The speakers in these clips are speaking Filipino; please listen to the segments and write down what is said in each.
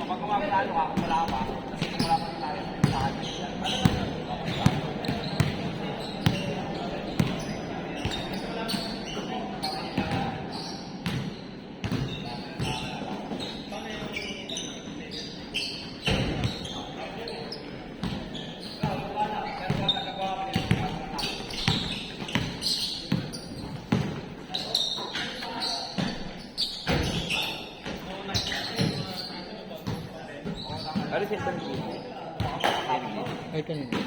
Kapag kumakalalo ka, kung wala pa, kasi kung wala pa tayo sa akin. Ano siya ito? Ay, kanina.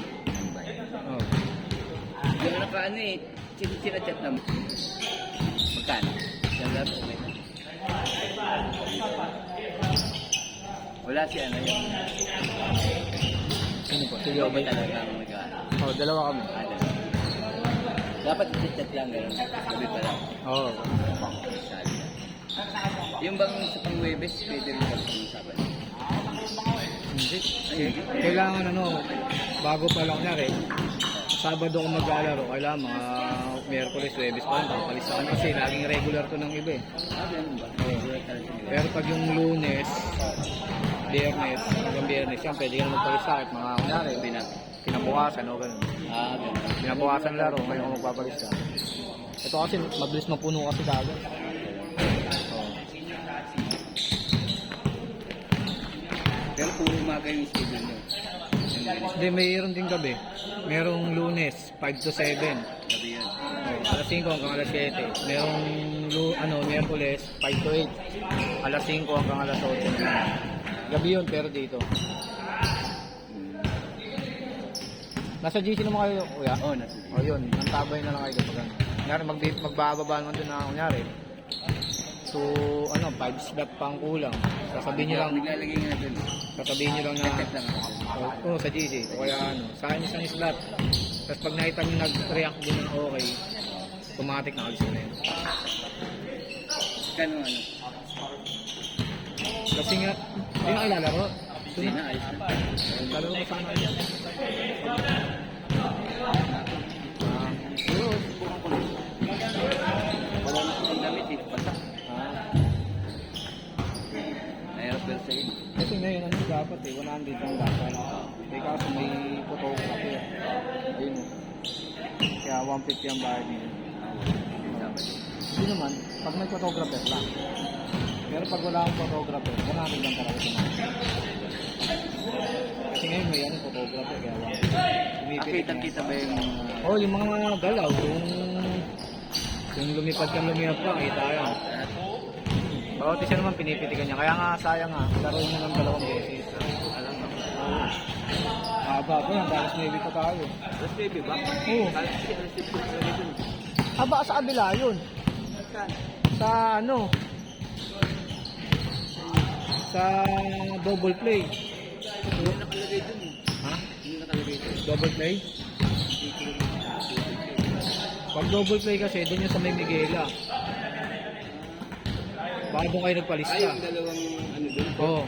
Oh. Yung naka ano eh, chat na mo. Magkano? Siyang laro, okay na. Wala si ano yung... Sino po? Sige, Ikaw ba okay. talagang mag-ano? Oh, dalawa kami. Dalawa. Dapat chat lang gano'n. Sabi pa lang. Oo. Sabi lang. Yung bang sa pang-Webes, pwede rin ba sa usapan? Hindi. Kailangan ano, bago pa lang na rin. Sabado ako mag-aalaro, kailangan mga Miyerkules, Webes pa lang, papalis ako kasi laging regular to ng iba eh. Ganun ba? Pero pag yung Lunes, Biyernes, hanggang Biyernes yan, pwede ka na magpalis sa akin, mga kunyari, pinabukasan o ganun. Ganun. Pinabukasan laro, ngayon ako magpapalis ka. Ito kasi, mabilis mapuno kasi kagad. Pero puro umaga yung schedule nyo. Hindi, mayroon din gabi. Merong Lunes, 5 to 7. Gabi yun. Alas 5 hanggang alas 7. Merong Miyerkules, 5 to 8. Alas 5 hanggang alas 8. Gabi yun, pero dito. Nasa GC naman kayo, kuya? Oo, nasa O yun, nantabay na lang kayo pag ano. Kunyari, magbababa naman doon na kunyari. So, 5 slot pang kulang. Sasabihin nyo lang, Naglalagay nga dun. sasabihin nyo lang na, Chat lang ako. oo, sa GC. O kaya sa akin isang slot. Tapos pag nakita nyo nag-react din ng okay, automatic na alis na yun. Kano ano? Kasi nga, hindi na ilalaro. Hindi na, ayos na. Lalaro ko sana yan. Siguro, Wala na akong damit eh. Basta. Nahirap pero sa'yo. kasi ngayon ano dapat eh, 100 ang dapat. Eh kaso may photography eh. Ayun o. Kaya 150 ang bayad niya. Hindi naman, pag may photographer lang. Pero pag wala akong photographer, 100 lang talaga ito. Kasi ngayon may photographer, kaya 150. Kita ba yung... Oh, yung mga galaw, yung lumipad kang lumipad pa, kita yan. Bawat isa naman pinipitikan niya. Kaya nga sayang nga, laruin niya ng 2 beses. Alam mo. Haba pa yan, alas 9 pa tayo. Alas baby ba? Oo. Alas 6 talaga dun. Haba sa kabila yun. Saan? Sa sa double play. Hindi nakalagay dun eh. Ha? Hindi nakalagay dun. Double play? Pag double play kasi, doon yung sa may Miguela. Baka doon kayo nagpalista. Ay, yung dalawang ano dun? Oo.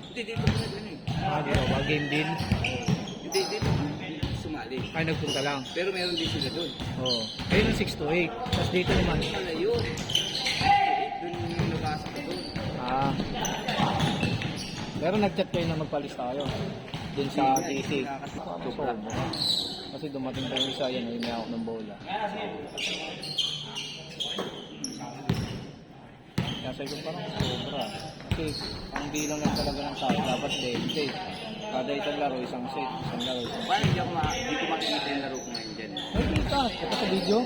Hindi, dito na dun eh. Dito ba? Game din? Hindi, dito. Sumali. Ay, nagpunta lang. Pero meron din sila dun. Oo. Ayun yung 6 to 8. Tapos dito naman. Pala yun. Dun yung nabasa ko dun. Ah. Pero nag-chat kayo na magpalista kayo. Doon sa DC. Sobra. Kasi dumating tayo isa, yan, may hawak ng bola. Kaya sa'yo kong parang sobra. Kasi ang bilang lang talaga ng tao, dapat 20. Kada isang laro, isang set, isang laro, isang set. Paano hindi ko makikita yung laro ko ngayon dyan? Ay, kita! Ito sa video?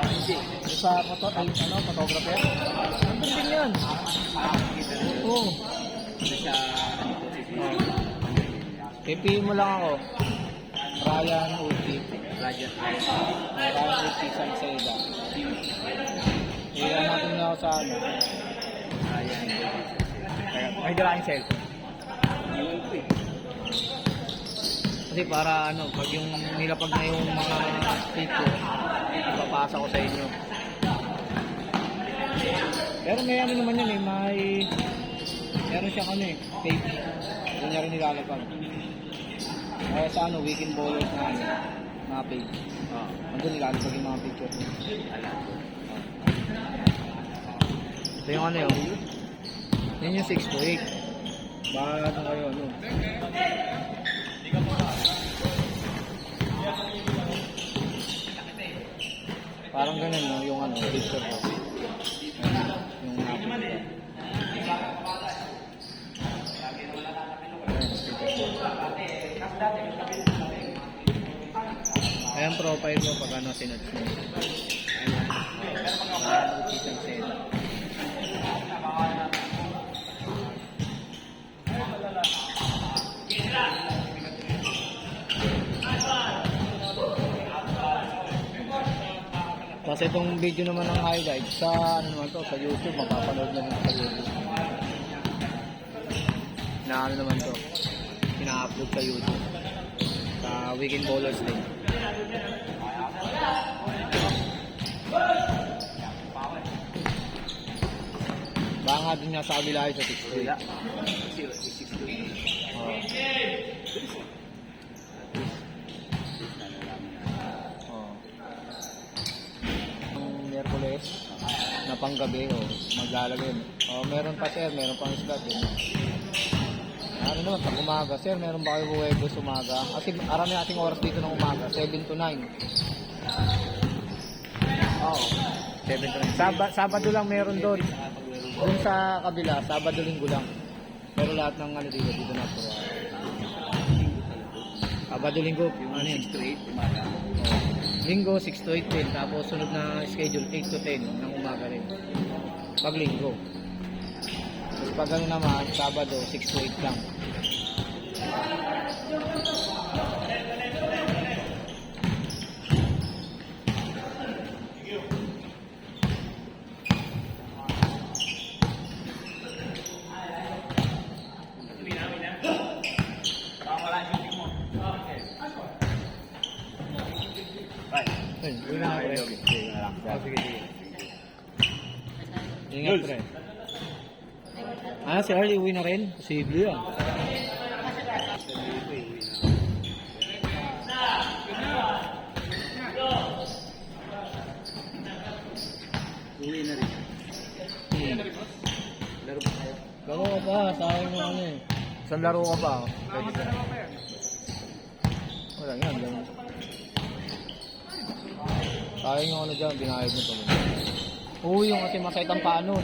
Hindi. Sa photographer? Nandun din yan. Makikita rin. Oo. Sa ano po, si Pipiin mo lang ako. Ryan Uti. Raja. Ryan Uti Sanseda. Iyan natin na ako sa ano. Ryan. May dala yung cellphone. Iwan ko eh. Kasi para ano, pag yung nilapag na yung mga picture, ipapasa ko sa inyo. Pero may ano naman yun eh, meron siya ano eh, page. Doon niya rin nilalapag. Kaya sa ano, weekend bowlers na ano, mga page. Nandun nilalapag yung mga picture. Ito yung ano yun. Yun yung 6 to 8. Bahala na kayo, ano. Parang ganun, no? Yung ano, picture ko. Yung nakapit. Ayan profile mo pag ano sinod mo. Isang seda. Kasi itong video naman ng highlight sa ano naman to, sa YouTube, mapapanood na naman sa YouTube. Na ano naman to, ina-upload sa YouTube. Sa Weekend Bowlers din. Baka nga din nga sa kabila sa 6 Wala. Kasi 6 Oh. Oh. Ang Miyerkules na panggabi maglalagay. Oh, meron pa sir, meron pang slot din. Ano naman pag umaga, sir, meron ba kayo Huwebes umaga? Kasi arami ating oras dito ng umaga, 7 to 9. Oo. 7 to 9. Sabado lang meron doon. Doon sa kabila, Sabado Linggo lang. Pero lahat ng ano dito na po. Sabado Linggo, yung ano yun? 6 to 8 umaga. Linggo, 6 to 8 din. Tapos sunod na schedule, 8 to 10 ng umaga rin. Pag Linggo. Tapos pag ano naman, Sabado, 6 to 8 lang. Ayun, uwi na ako eh. Oh, sige, sige. Ingat pre. Si Arlie uwi na rin? Posible yan. Uwi na rin. Laro ba kayo? Laro ka pa, sayang mo ano eh. Isang laro ka pa. Wala yan, ganyan. Sayang yung ano dyan, binayad mo pa. Uwi yung kasi masayt ang paa nun.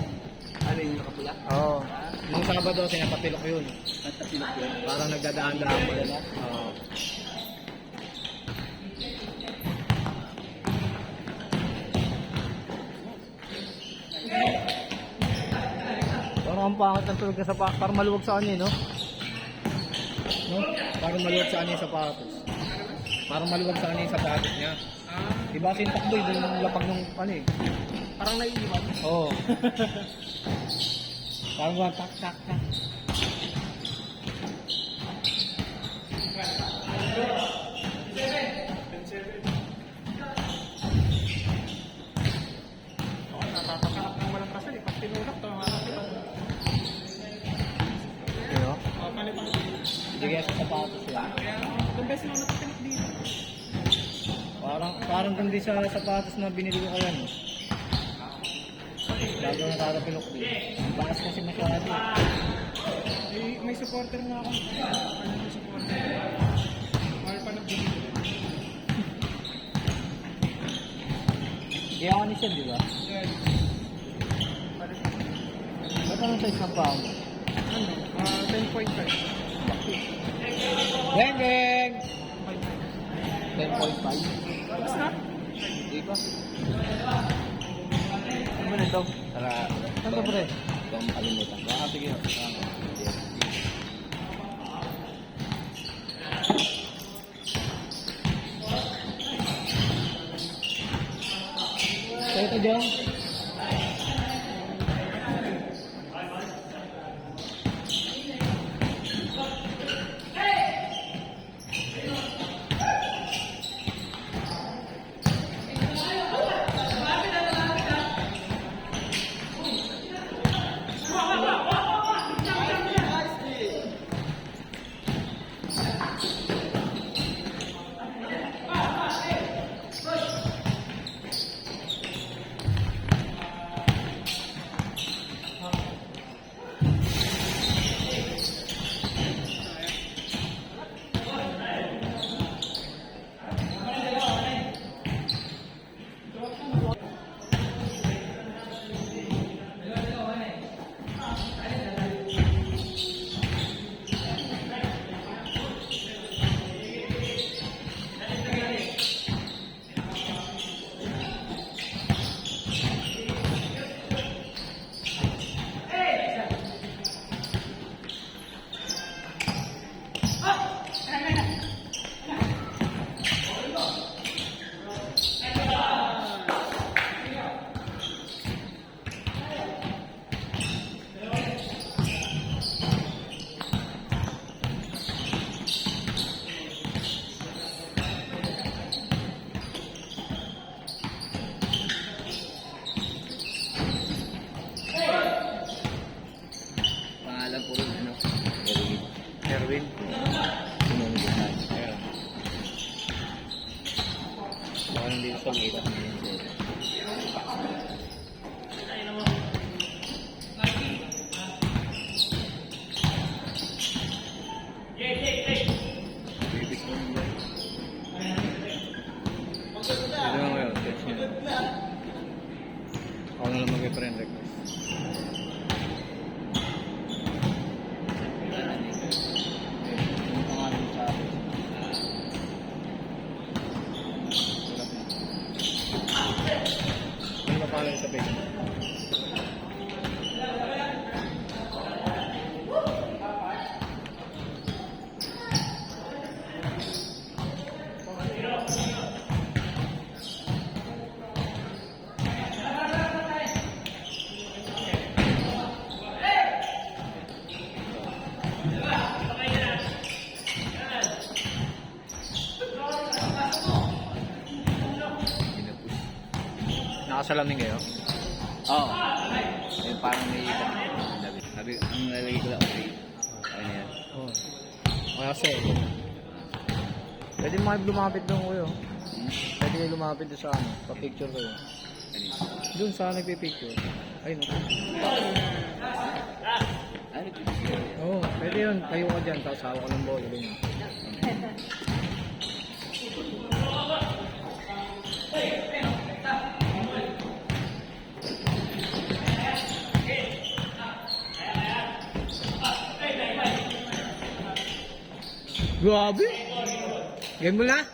Ano yung nakapula? Oo. Nung Sabado kasi napapilok yun. At tapilok yun. Parang nagdadaan-daan pa yun. Oo. Parang ang pangit ng tulog na sapatos. Parang maluwag sa kanya, no? No? Parang maluwag sa kanya yung sapatos. Parang maluwag sa kanya yung sapatos niya. Diba kasi yung takboy, doon yung lapag ng ano eh. Parang naiiwan. Oo. Parang mga tak. Natatakalak ng walang kasal eh. Pag tinulak, tumakalak ito. You know? Palit ang Hindi kaya sa sapatos yan. kaya itong beses na natatinok dito. Parang kundi sa sapatos na binili ko kaya no. Bago nakakapilok din. Ang bakas kasi masyado. May supporter nga ako. Ano yung supporter? Mahal pa ng binili. Kaya ako ni Sir, di ba? Yan. Ba't anong size ng paa mo? Ano? 10.5. Beng! 10.5? Tapos na? Hindi ba? Ano ba nito? Para Saan ba pre? itong kalimutan ko. Sige. Kaya ito dyan? pag-ita. Bibig mo nila. Ito na ngayon, text niya. Ako na lang mag-friend request. Yung pangalan sa akin. Ano ba pangalan sa Facebook? Nakasalamin kayo? Oo. Yung parang may sabi, ang nalagay ko lang, okay. Ano yan? Oo. Kasi, pwede mo kayo lumapit doon kuya. Pwede kayo lumapit doon sa ano, pa-picture kayo. Kanina. Doon sa nagpipicture. Ayun. Ano ito? Oo, pwede yun. Tayo ka dyan, tapos hawak ka ng bola. Ganyan. Grabe! Game mo na?